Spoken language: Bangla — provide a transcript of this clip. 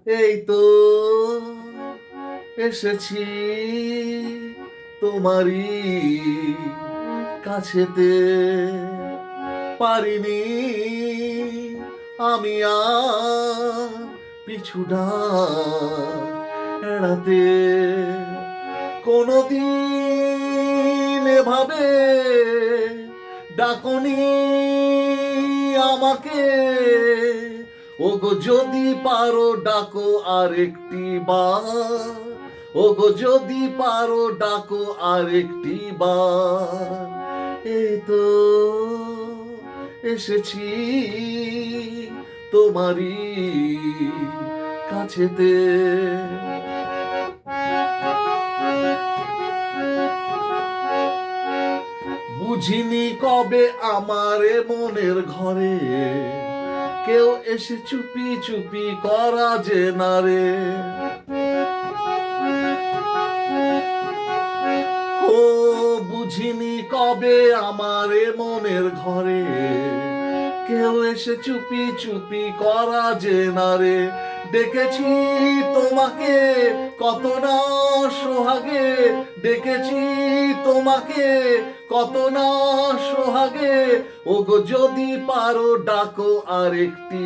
এই তো এসেছি তোমারই কাছেতে, পারিনি আমি আর পিছু ডাক এড়াতে। কোনদিন এভাবে ডাকনি আমাকে, ওগো যদি পারো ডাকো আরেকটি বার, ওগো যদি পারো ডাকো আরেকটি বার। এই তো এসেছি তোমারই কাছেতে। বুঝিনি কবে আমার মনের ঘরে কেউ এসে চুপি চুপি করা যে না রে। ও বুঝিনি কবে আমার মনের ঘরে কেউ এসে চুপি চুপি করা যে না রে। ডেকেছি তোমাকে কত না সোহাগে, ডেকেছি তোমাকে কত না সোহাগে, ওগো যদি পারো ডাকো আরেকটি